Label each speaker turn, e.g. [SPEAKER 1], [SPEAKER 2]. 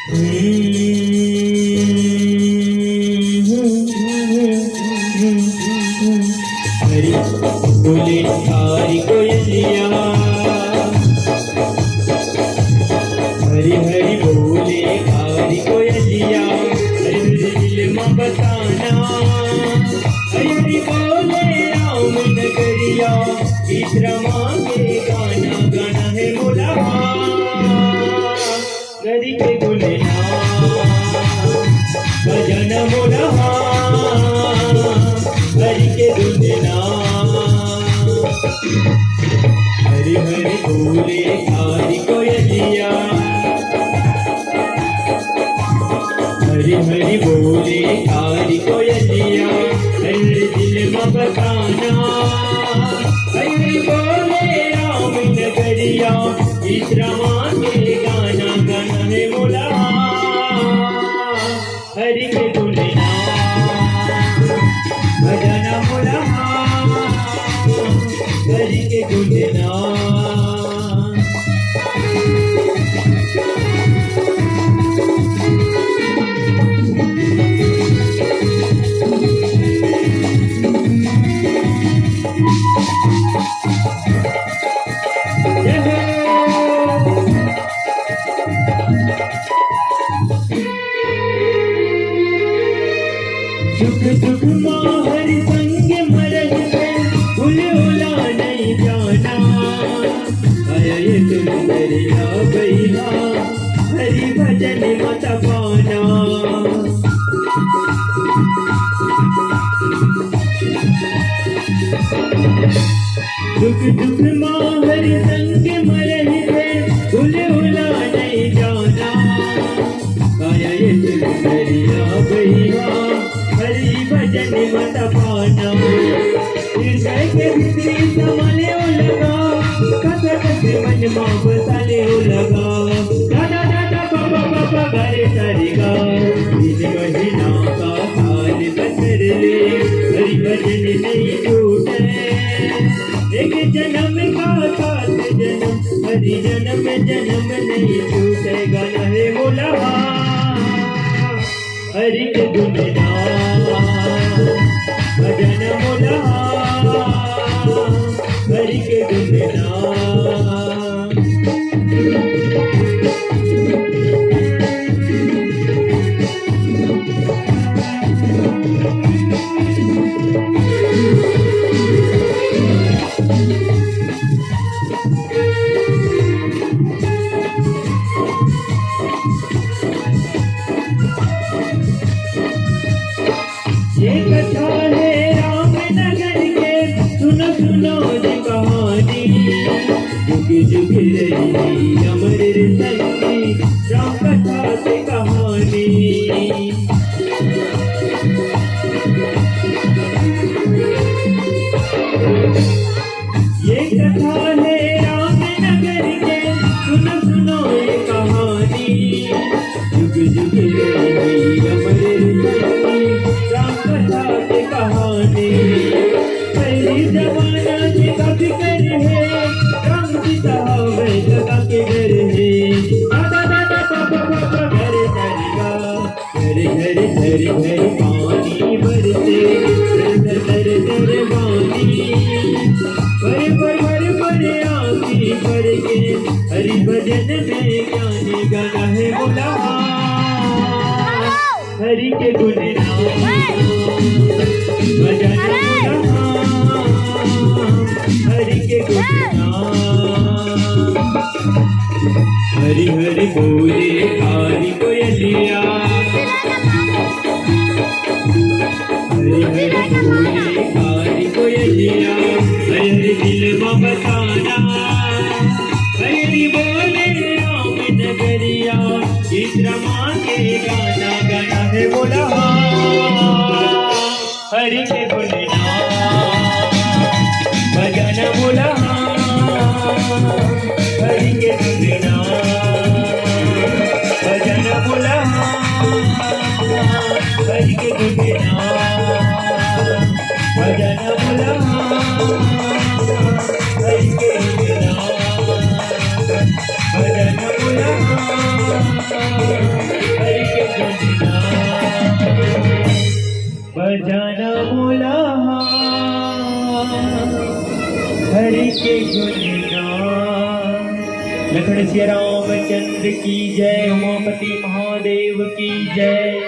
[SPEAKER 1] हरी बोले हरी कोयलिया, हरी हरी बोले हरी कोयलिया, हरी दिल में बताना, हरी बोले राम नगरिया, इतना मांगे गाना गाना है मोला गरी के गुलेना भजन मोला हरि के गुलेना। हरि हरि बोले हरि कोयलिया, हरि हरि बोले हरि कोयलिया, हरि दिल में बताना, हरि बोले राम नगरिया, इतना मांगे गाना गाना है मोला हरि के गुलेना भजन मोला हरि के गुलेना। दुख दुख माहर संग मरल है, उला नहीं जाना, अय सुंदरिया बैला हरि भजन मत पाना। दुख दुख माहर संग मरल है, उला नहीं जाना, अय सुंदरिया बैला हरि भजन मत पाना। हृदय के भीतरी समाले हो लगा, कथा कथे मन मां बसाले हो लगा, दादा दादा पापा पापा घरे सरिगा, इन महीना का साल बसर ले, हरि भजन नहीं छूटे, एक जन्म का साथ जन्म, हरि जन्म जन्म नहीं छूटे, गाना है मोला हरि के गुलेना भजन मोला हरि के गुलेना। ये कथा है राम नगर के, सुनो सुनो जी कहानी, जुग जुग रही अमर संगी, राम कथा से कहानी। ये कथा है राम नगर के, सुनो सुनो ये कहानी, जुग जुग रही अमर संगी, राम कथा से कहानी। पहली जमाना से कभी कर है, राम सीता हवे लगा के घर है, दादा दादा पापा पापा घर सरिगा, घर घर घर घर पानी बरसे, दर दर दर पानी भर भर भर भर आँखी भर के, हरि भजन में ज्ञानी गाना है मोला हरि के गुलेना भजन मोला हरि के गुलेना। हरि हरि बोले हरि कोयलिया, हरि हरि बोले हरि कोयलिया, हरि हरि दिल में बताना, हरि बोले राम नगरिया, इतना मांगे गाना गाना है बोला हरि के गुलेना भजन बोला हरि के गुलेना भजन बोला हरि के गुलेना भजन बोला हरि के गुलेना भजन बोला भजन मोला हरि के गुण गान। लखन सिया रामचंद्र की जय, उमापति महादेव की जय।